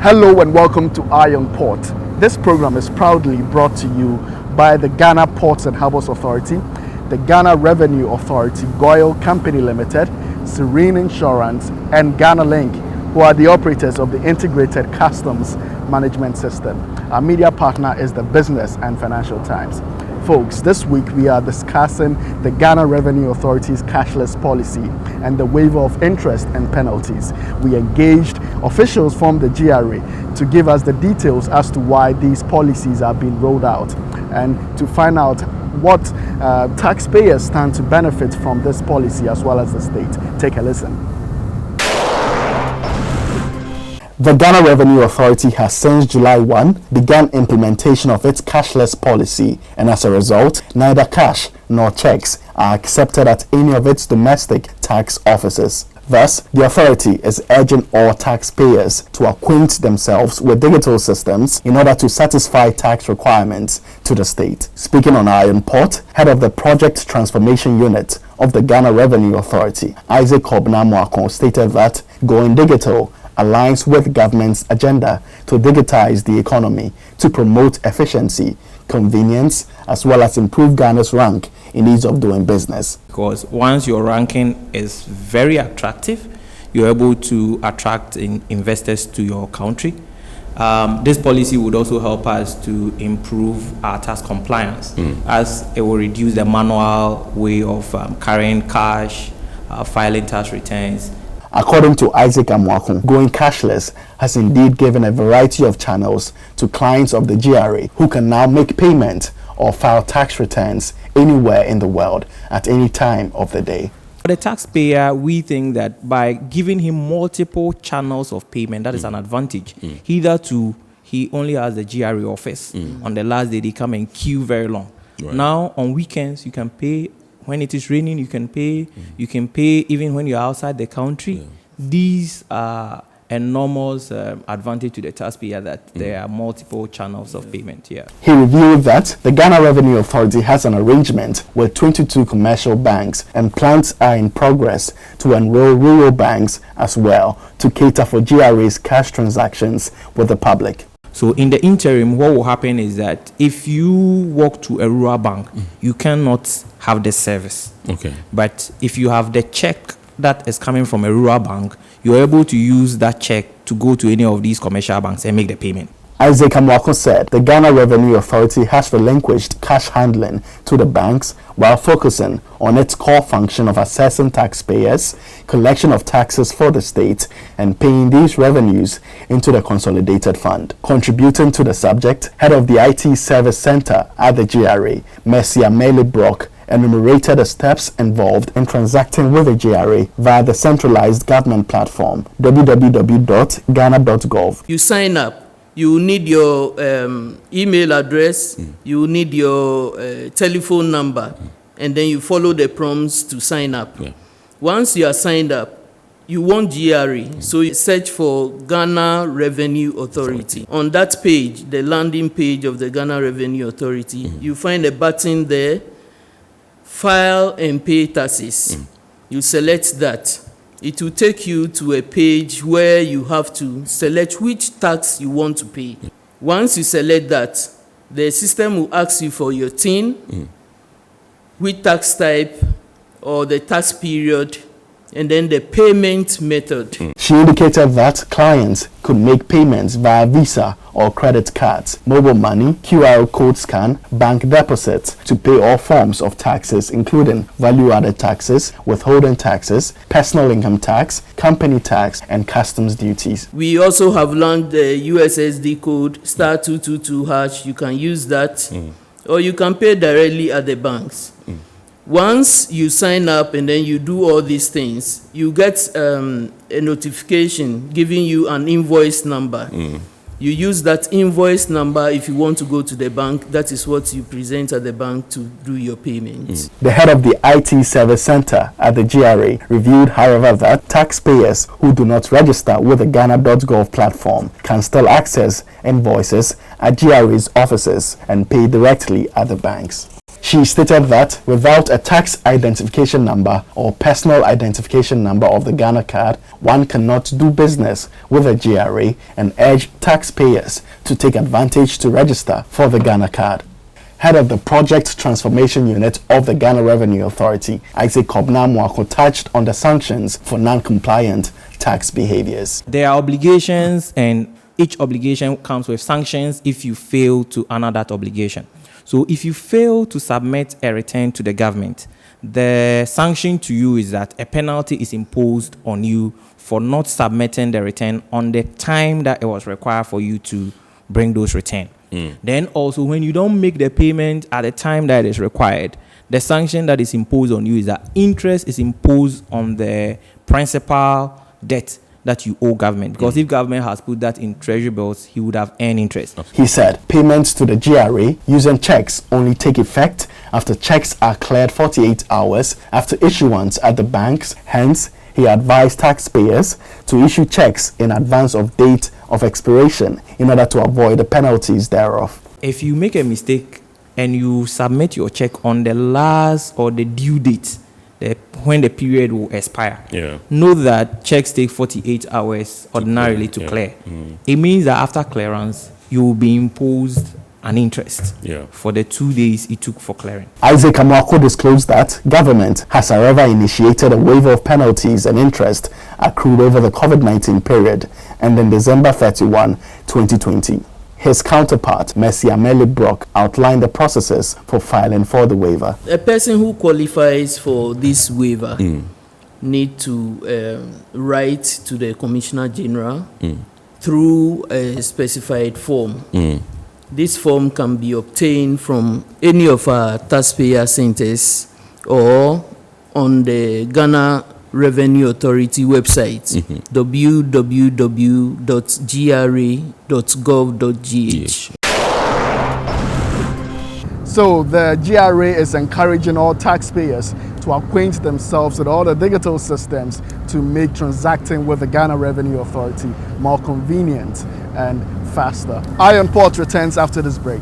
Hello and welcome to Eye on Port. This program is proudly brought to you by the Ghana Ports and Harbours Authority, the Ghana Revenue Authority, Goyle Company Limited, Serene Insurance, and Ghana Link, who are the operators of the Integrated Customs Management System. Our media partner is the Business and Financial Times. Folks, this week we are discussing the Ghana Revenue Authority's cashless policy and the waiver of interest and penalties. We engaged officials from the GRA to give us the details as to why these policies are being rolled out and to find out what taxpayers stand to benefit from this policy as well as the state. Take a listen. The Ghana Revenue Authority has since July 1 begun implementation of its cashless policy, and as a result, neither cash nor checks are accepted at any of its domestic tax offices. Thus, the authority is urging all taxpayers to acquaint themselves with digital systems in order to satisfy tax requirements to the state. Speaking on Iron Port, head of the Project Transformation Unit of the Ghana Revenue Authority, Isaac Obnamuakon, stated that going digital aligns with government's agenda to digitize the economy to promote efficiency, convenience, as well as improve Ghana's rank in ease of doing business. Because once your ranking is very attractive, you're able to attract investors to your country. This policy would also help us to improve our tax compliance, as it will reduce the manual way of carrying cash, filing tax returns. According to Isaac Amwakun, going cashless has indeed given a variety of channels to clients of the GRA who can now make payment or file tax returns anywhere in the world at any time of the day. For the taxpayer, we think that by giving him multiple channels of payment, that is an advantage. Hitherto, he only has the GRA office. On the last day, they come and queue very long. Right. Now, on weekends, you can pay. When it is raining, you can pay. You can pay even when you're outside the country. Yeah. These are enormous advantage to the taxpayer that there are multiple channels of payment here. He revealed that the Ghana Revenue Authority has an arrangement with 22 commercial banks, and plans are in progress to enroll rural banks as well to cater for GRA's cash transactions with the public. So in the interim, what will happen is that if you walk to a rural bank, you cannot have the service. Okay. But if you have the check that is coming from a rural bank, you're able to use that check to go to any of these commercial banks and make the payment. Isaac Amwako said the Ghana Revenue Authority has relinquished cash handling to the banks while focusing on its core function of assessing taxpayers, collection of taxes for the state, and paying these revenues into the consolidated fund. Contributing to the subject, head of the IT Service Center at the GRA, Mercy Ameli Brock, enumerated the steps involved in transacting with the GRA via the centralized government platform, www.ghana.gov. You sign up. You need your email address, you need your telephone number, and then you follow the prompts to sign up. Yeah. Once you are signed up, you want GRA, so you search for Ghana Revenue Authority. On that page, the landing page of the Ghana Revenue Authority, you find a button there, File and Pay Taxes. You select that. It will take you to a page where you have to select which tax you want to pay. Once you select that, the system will ask you for your TIN, which tax type, or the tax period, and then the payment method. She indicated that clients could make payments via Visa or credit cards, mobile money, QR code scan, bank deposits to pay all forms of taxes, including value-added taxes, withholding taxes, personal income tax, company tax, and customs duties. We also have launched the USSD code *222#. You can use that, or you can pay directly at the banks. Once you sign up and then you do all these things, you get a notification giving you an invoice number. You use that invoice number if you want to go to the bank. That is what you present at the bank to do your payments. The head of the IT Service Center at the GRA revealed, however, that taxpayers who do not register with the Ghana.gov platform can still access invoices at GRA's offices and pay directly at the banks. She stated that without a tax identification number or personal identification number of the Ghana card, one cannot do business with a GRA, and urged taxpayers to take advantage to register for the Ghana card. Head of the Project Transformation Unit of the Ghana Revenue Authority, Isaac Kobna-Mwako, touched on the sanctions for non-compliant tax behaviors. There are obligations, and each obligation comes with sanctions if you fail to honor that obligation. So if you fail to submit a return to the government, the sanction to you is that a penalty is imposed on you for not submitting the return on the time that it was required for you to bring those returns. Then also, when you don't make the payment at the time that is required, the sanction that is imposed on you is that interest is imposed on the principal debt that you owe government. Because if government has put that in treasury bills, he would have earned interest. He said payments to the GRA using checks only take effect after checks are cleared 48 hours after issuance at the banks. Hence, he advised taxpayers to issue checks in advance of date of expiration in order to avoid the penalties thereof. If you make a mistake and you submit your check on the last or the due date, when the period will expire, know that checks take 48 hours ordinarily to clear. It means that after clearance, you will be imposed an interest for the 2 days it took for clearing. Isaac Amwako disclosed that government has, however, initiated a waiver of penalties and interest accrued over the COVID-19 period ending December 31, 2020. His counterpart, Mercy Ameli Brock, outlined the processes for filing for the waiver. A person who qualifies for this waiver need to write to the Commissioner General through a specified form. This form can be obtained from any of our taxpayer centers or on the Ghana Revenue Authority website, www.gra.gov.gh. So the GRA is encouraging all taxpayers to acquaint themselves with all the digital systems to make transacting with the Ghana Revenue Authority more convenient and faster. Iron Port returns after this break.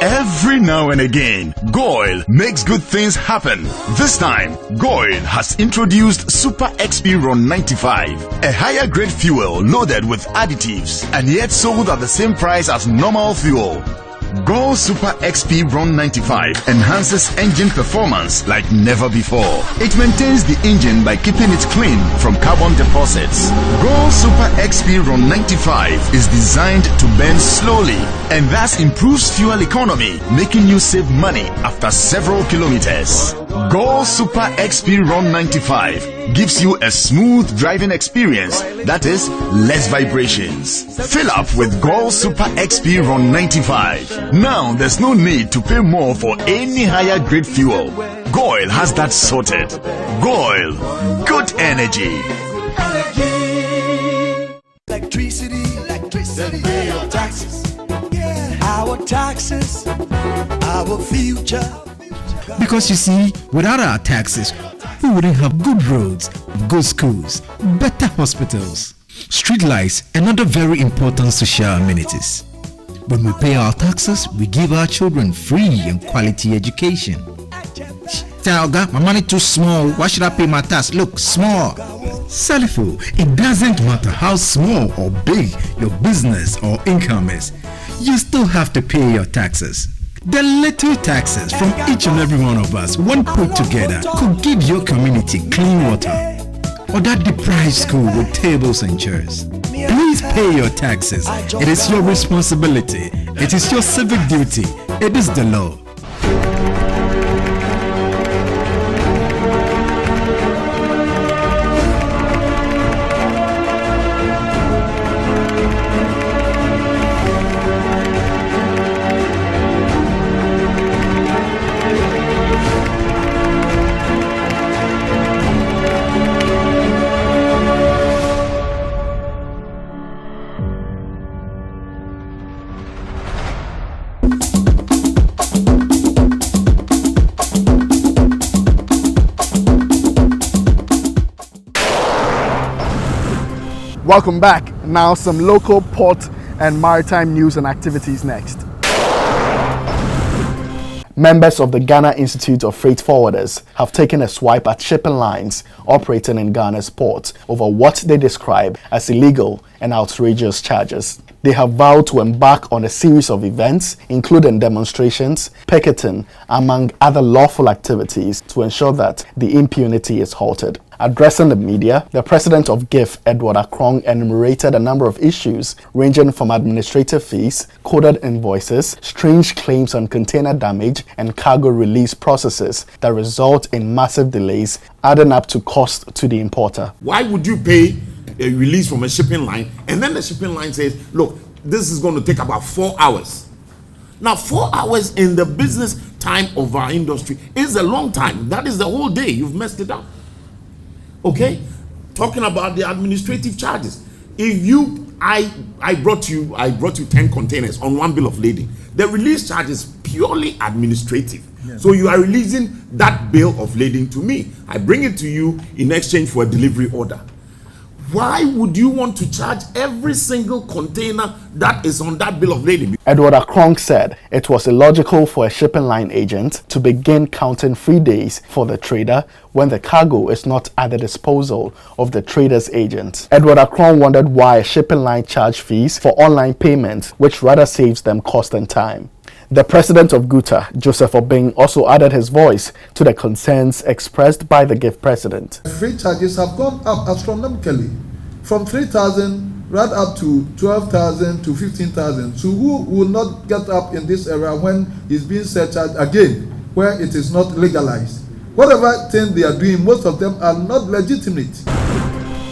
Every now and again, Goil makes good things happen. This time, Goil has introduced Super XP Ron 95, a higher grade fuel loaded with additives and yet sold at the same price as normal fuel. Goil Super XP Ron 95 enhances engine performance like never before. It maintains the engine by keeping it clean from carbon deposits. Goil Super XP Ron 95 is designed to burn slowly and thus improves fuel economy, making you save money after several kilometers. Goil Super XP Ron 95 gives you a smooth driving experience, that is, less vibrations. Fill up with Goil Super XP Ron 95. Now there's no need to pay more for any higher grade fuel. Goil has that sorted. Goil, good energy. Electricity, pay your taxes. Our taxes, our future. Because you see, without our taxes, we wouldn't have good roads, good schools, better hospitals, street lights, and other very important social amenities. When we pay our taxes, we give our children free and quality education. Talga, my money too small. Why should I pay my tax? Look, small. Salifo, it doesn't matter how small or big your business or income is. You still have to pay your taxes. The little taxes from each and every one of us, when put together, could give your community clean water or that deprived school with tables and chairs. Please pay your taxes. It is your responsibility. It is your civic duty. It is the law. Welcome back. Now some local port and maritime news and activities next. Members of the Ghana Institute of Freight Forwarders have taken a swipe at shipping lines operating in Ghana's ports over what they describe as illegal and outrageous charges. They have vowed to embark on a series of events, including demonstrations, picketing, among other lawful activities, to ensure that the impunity is halted. Addressing the media, the president of GIFF, Edward Akrong, enumerated a number of issues ranging from administrative fees, coded invoices, strange claims on container damage, and cargo release processes that result in massive delays, adding up to cost to the importer. Why would you pay a release from a shipping line and then the shipping line says, look, this is going to take about 4 hours? Now, 4 hours in the business time of our industry is a long time. That is the whole day. You've messed it up. Okay, talking about the administrative charges. If I brought you 10 containers on one bill of lading, the release charge is purely administrative. Yes. So you are releasing that bill of lading to me. I bring it to you in exchange for a delivery order. Why would you want to charge every single container that is on that bill of lading? Edward Akrong said it was illogical for a shipping line agent to begin counting free days for the trader when the cargo is not at the disposal of the trader's agent. Edward Akrong wondered why a shipping line charged fees for online payments, which rather saves them cost and time. The president of GUTA, Joseph Obeng, also added his voice to the concerns expressed by the GIFF president. Freight charges have gone up astronomically from 3,000 right up to 12,000 to 15,000. So who will not get up in this era when it's being surcharged again, where it is not legalized? Whatever thing they are doing, most of them are not legitimate.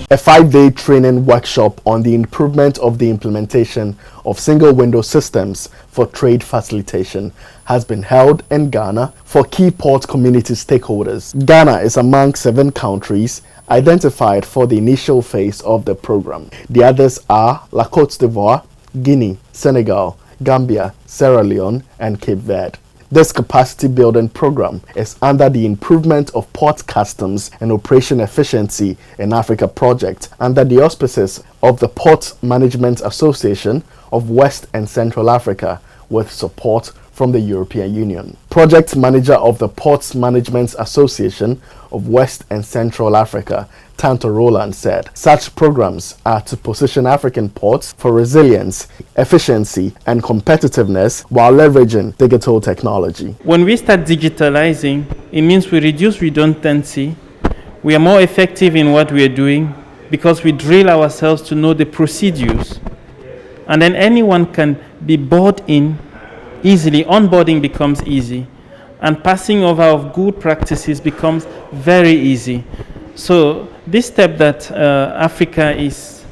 A 5-day training workshop on the improvement of the implementation of single window systems for trade facilitation has been held in Ghana for key port community stakeholders. Ghana is among 7 countries identified for the initial phase of the program. The others are La Côte d'Ivoire, Guinea, Senegal, Gambia, Sierra Leone, and Cape Verde. This capacity building program is under the Improvement of Port Customs and Operation Efficiency in Africa project under the auspices of the Port Management Association of West and Central Africa with support from the European Union. Project manager of the Ports Management Association of West and Central Africa, Tanto Roland, said such programs are to position African ports for resilience, efficiency, and competitiveness while leveraging digital technology. When we start digitalizing, it means we reduce redundancy, we are more effective in what we are doing because we drill ourselves to know the procedures, and then anyone can be bought in easily. Onboarding becomes easy, and passing over of good practices becomes very easy. So this step that Africa is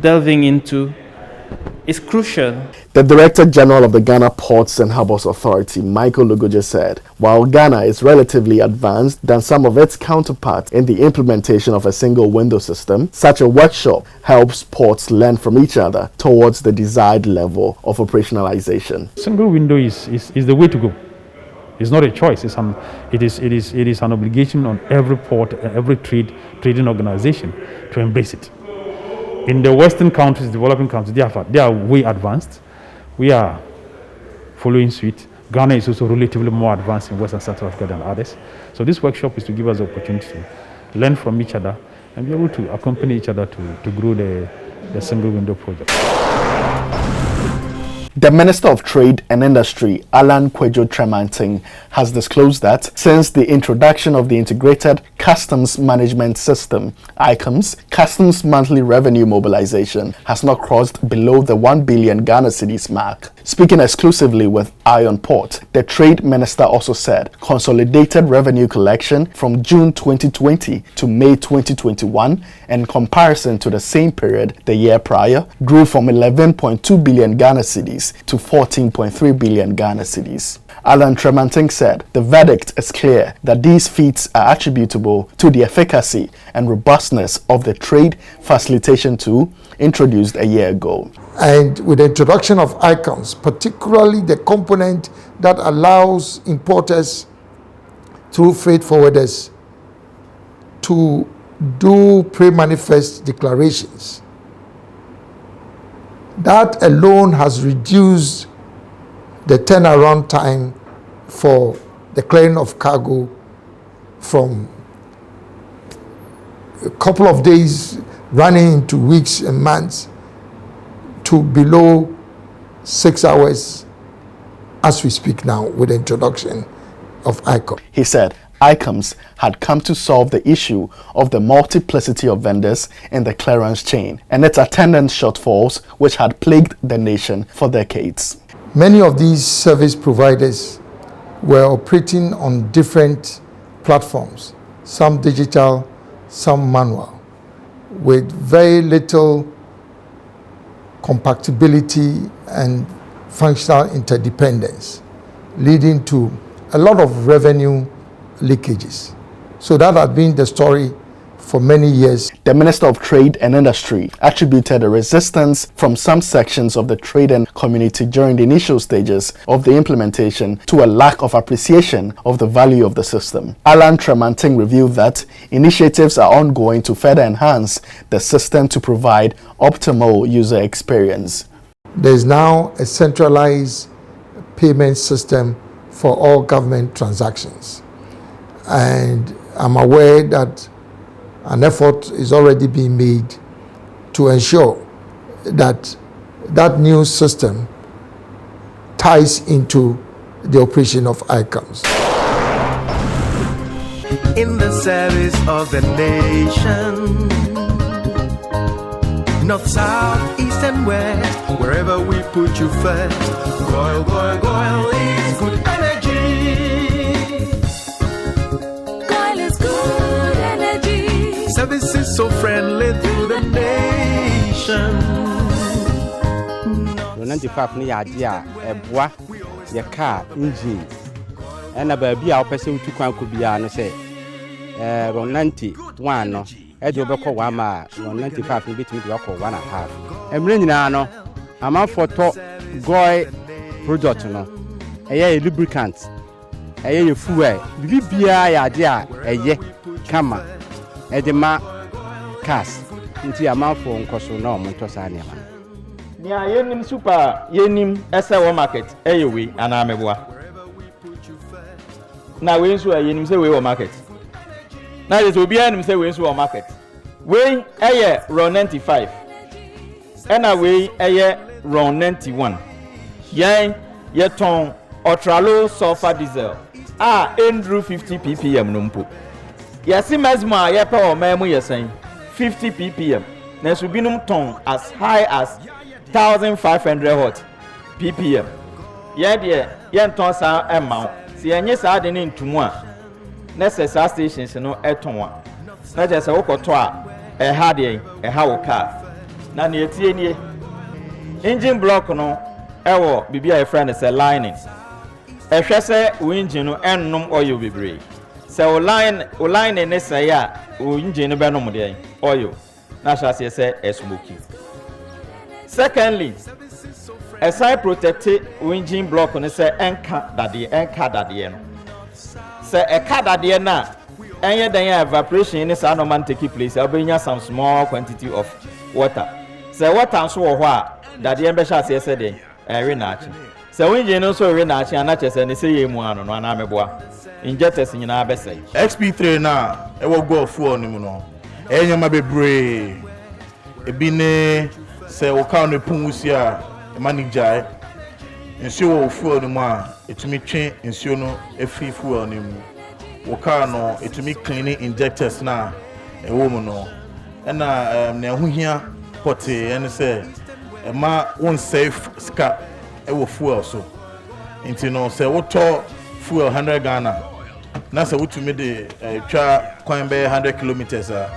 delving into is crucial. The Director General of the Ghana Ports and Harbours Authority, Michael Lugoje, said while Ghana is relatively advanced than some of its counterparts in the implementation of a single window system, such a workshop helps ports learn from each other towards the desired level of operationalization. Single window is the way to go. It's not a choice. It is an obligation on every port, every trading organization to embrace it. In the Western countries, developing countries, they are way advanced. We are following suit. Ghana is also relatively more advanced in West and South Africa than others. So this workshop is to give us the opportunity to learn from each other and be able to accompany each other to grow the single window project. The Minister of Trade and Industry, Alan Kwadwo Tremantin, has disclosed that since the introduction of the Integrated Customs Management System, ICUMS, customs monthly revenue mobilization has not crossed below the 1 billion Ghana cedis mark. Speaking exclusively with Iron Port, the Trade Minister also said consolidated revenue collection from June 2020 to May 2021, in comparison to the same period the year prior, grew from 11.2 billion Ghana cedis to 14.3 billion Ghana cedis. Alan Tremantin said the verdict is clear that these feats are attributable to the efficacy and robustness of the trade facilitation tool introduced a year ago. And with the introduction of ICUMS, particularly the component that allows importers through freight forwarders to do pre-manifest declarations, that alone has reduced the turnaround time for the clearing of cargo from a couple of days running into weeks and months to below 6 hours as we speak now with the introduction of ICUMS. He said ICUMS had come to solve the issue of the multiplicity of vendors in the clearance chain and its attendant shortfalls which had plagued the nation for decades. Many of these service providers were operating on different platforms, some digital, some manual, with very little compatibility and functional interdependence, leading to a lot of revenue leakages. So that had been the story for many years. The Minister of Trade and Industry attributed a resistance from some sections of the trading community during the initial stages of the implementation to a lack of appreciation of the value of the system. Alan Tremanting revealed that initiatives are ongoing to further enhance the system to provide optimal user experience. There is now a centralized payment system for all government transactions. And I'm aware that an effort is already being made to ensure that that new system ties into the operation of ICUMS. In the service of the nation, north, south, east and west, wherever we put you first. Goil, goil, goil is good energy. Goil is good energy. Service is so friendly to the nation. 95 ni idea eboa ye car engine ena ba bia opese utu kwan ko bia no se 91 no e de obekọ wa ma 95 ni betimi de wakọ 1.5 emre nyina no ama foto goy product no eye lubricant eye fuel bibia ya de a eye kama e de ma cars nti ama fo nkoso na omonto sa ne ma Nia yenim super yenim SL market eyewe ana ameboa. Na we nso yenim say we wo market. Na yes obi anim say we nso wo market. We eye round 95. Ena we eye round 91. Yen yeton ultra-low sulfur diesel. Endru 50 ppm no mpo. Yesi mesma ye pe o memu yesen 50 ppm. Na subinum ton as high as 1500 watt ppm. Yen ton sa amount. Si enye sa de ni ntumu a na se sa stations no eton a. Na je se wokoto a ha de ha wo car. Na ne etie nie. Engine block no ewo bibia e friend say lining. Ehwe se wo engine no ennom oil bebre. Se wo line ne say a wo engine no benom de oil. Na sha se smoky. Secondly, a side protected engine block on say enka dadie no. Say a car dadie na enye dan evaporation in say no man take place obenya some small quantity of water. Say water so wo ho a dadie be sha say den we na achi. Say engine no so we na achi ana che say ne say yemu ano no ana meboa. Injectors nyina be say. XP3 na e wo go fuel ni mu no. Enye ma bebre. Ebi ne say we can pumusi a manager nsuo wo fuel no mu a etumi twe nsuo no efi fuel no mu we can no etumi clean injectors na e wo mu no na na ehuhia pote ene say e ma won safe ska e wo fuel so nti no say wo to fuel 100 Ghana na say wo tumi de twa kwan be 100 kilometers a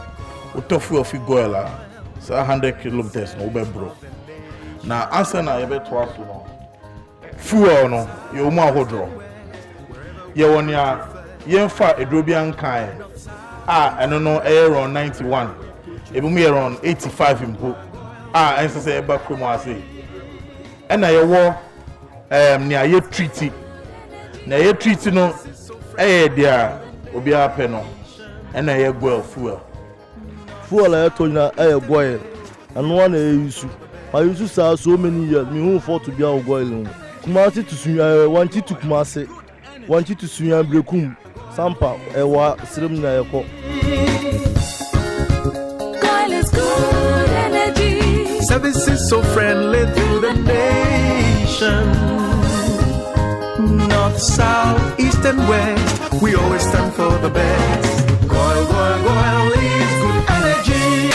wo to fuel fi goil a 100 kilometers no be bro na answer na ebe to aso no fuel no ye omu ahodro ye woni a ye mfa edrobia nkan eno no around 91 ebi mu around 85 mpo ense say eba kromo ase ena ye wo ne aye treaty na ye treaty no dia obi ape no ena ye goil fuel etonya goil and one use I used to sell so many years me who fought to be our goil Kumasi to wanted to Kumasi wanti to suya brekum sampa ewa sirim na yeko. Goil is good energy. Services so friendly to the nation. North, south, east and west, we always stand for the best. Goil, goil, goil is good energy.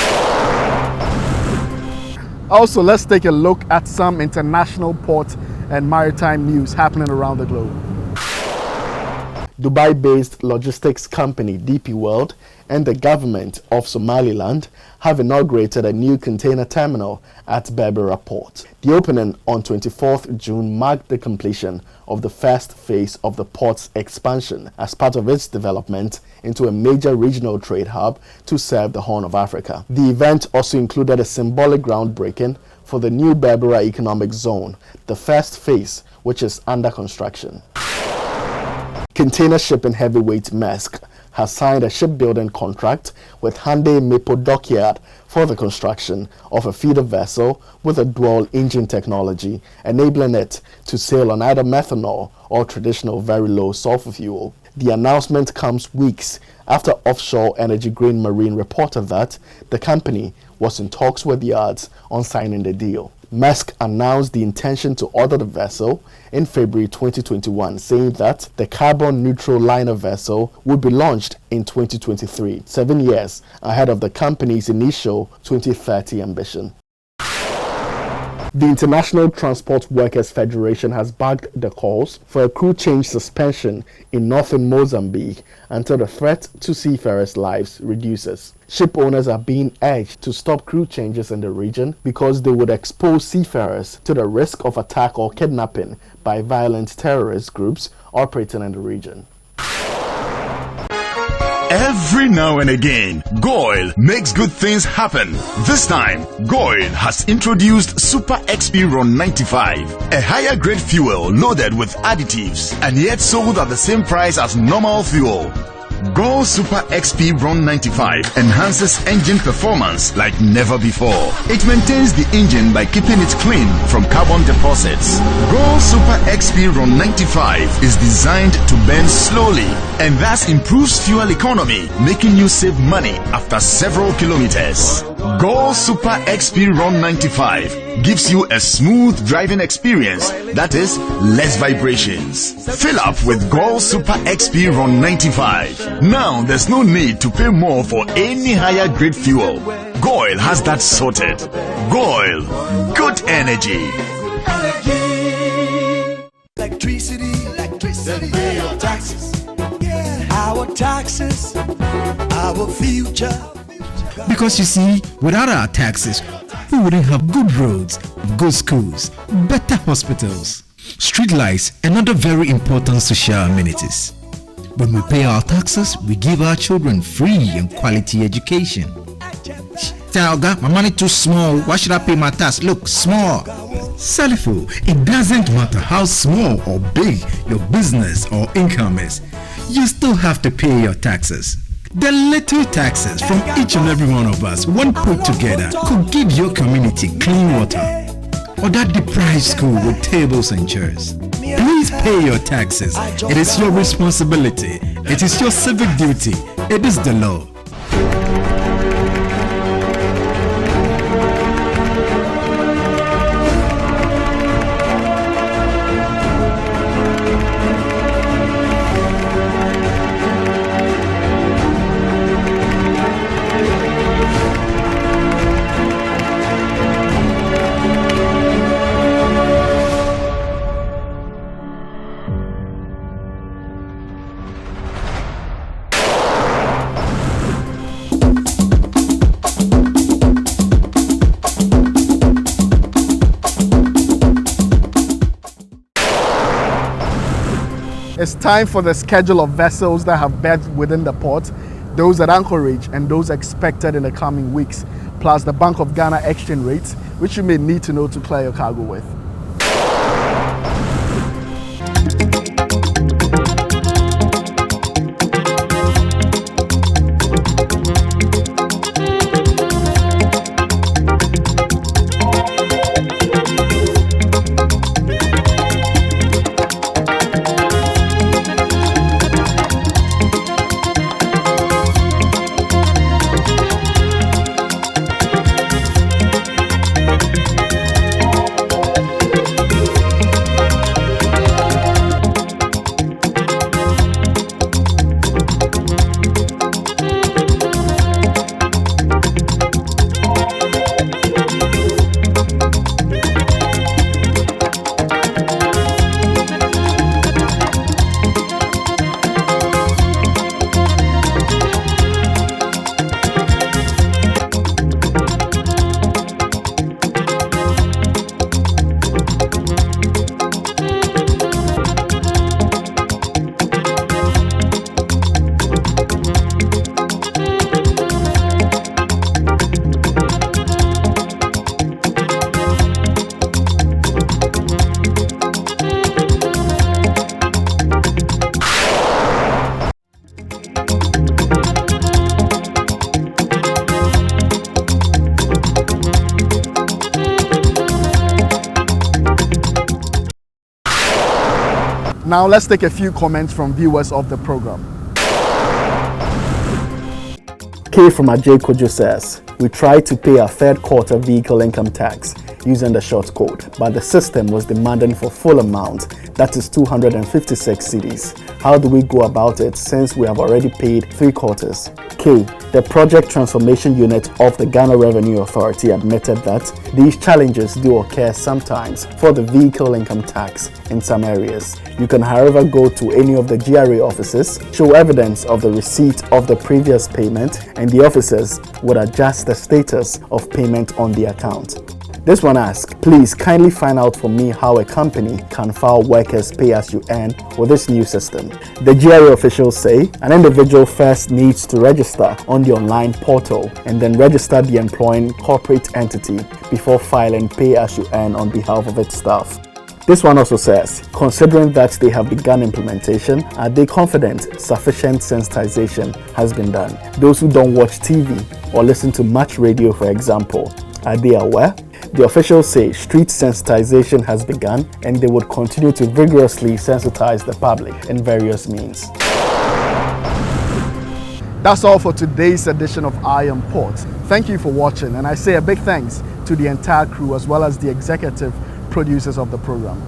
Also, let's take a look at some international port and maritime news happening around the globe. Dubai-based logistics company DP World and the government of Somaliland have inaugurated a new container terminal at Berbera Port. The opening on 24th June marked the completion of the first phase of the port's expansion as part of its development into a major regional trade hub to serve the Horn of Africa. The event also included a symbolic groundbreaking for the new Berbera Economic Zone, the first phase, which is under construction. Container shipping heavyweight Maersk has signed a shipbuilding contract with Hyundai Maple Dockyard for the construction of a feeder vessel with a dual engine technology, enabling it to sail on either methanol or traditional very low sulfur fuel. The announcement comes weeks after Offshore Energy Green Marine reported that the company was in talks with the yards on signing the deal. Maersk announced the intention to order the vessel in February 2021, saying that the carbon-neutral liner vessel would be launched in 2023, 7 years ahead of the company's initial 2030 ambition. The International Transport Workers Federation has backed the calls for a crew change suspension in northern Mozambique until the threat to seafarers' lives reduces. Ship owners are being urged to stop crew changes in the region because they would expose seafarers to the risk of attack or kidnapping by violent terrorist groups operating in the region. Every now and again, Goil makes good things happen. This time, Goil has introduced Super XP Ron 95, a higher grade fuel loaded with additives and yet sold at the same price as normal fuel. Goil Super XP Ron 95 enhances engine performance like never before. It maintains the engine by keeping it clean from carbon deposits. Goil Super XP Ron 95 is designed to burn slowly and thus improves fuel economy, making you save money after several kilometers. Goil Super XP Ron 95 gives you a smooth driving experience, that is, less vibrations. Fill up with Goil Super XP Ron 95. Now there's no need to pay more for any higher grade fuel. Goil has that sorted. Goil, good energy. Electricity, then pay your taxes. Our taxes, our future. Because you see, without our taxes, we wouldn't have good roads, good schools, better hospitals, street lights, and other very important social amenities. When we pay our taxes, we give our children free and quality education. Talga, my money too small. Why should I pay my tax? Look, small. Salifo, it doesn't matter how small or big your business or income is. You still have to pay your taxes. The little taxes from each and every one of us, when put together, could give your community clean water or that deprived school with tables and chairs. Please pay your taxes. It is your responsibility. It is your civic duty. It is the law. It's time for the schedule of vessels that have berths within the port, those at anchorage and those expected in the coming weeks, plus the Bank of Ghana exchange rates, which you may need to know to clear your cargo with. Now let's take a few comments from viewers of the program. K from Ajay Kojo says, we tried to pay our third quarter vehicle income tax using the short code, but the system was demanding for full amount, that is 256 cedis. How do we go about it since we have already paid 3 quarters? K, the Project Transformation Unit of the Ghana Revenue Authority admitted that these challenges do occur sometimes for the vehicle income tax in some areas. You can, however, go to any of the GRA offices, show evidence of the receipt of the previous payment, and the officers would adjust the status of payment on the account. This one asks, please kindly find out for me how a company can file workers pay as you earn with this new system. The GRA officials say an individual first needs to register on the online portal and then register the employing corporate entity before filing pay as you earn on behalf of its staff. This one also says, considering that they have begun implementation, are they confident sufficient sensitization has been done? Those who don't watch TV or listen to much radio, for example, are they aware? The officials say street sensitization has begun and they would continue to vigorously sensitize the public in various means. That's all for today's edition of I Am Port. Thank you for watching, and I say a big thanks to the entire crew as well as the executive producers of the program.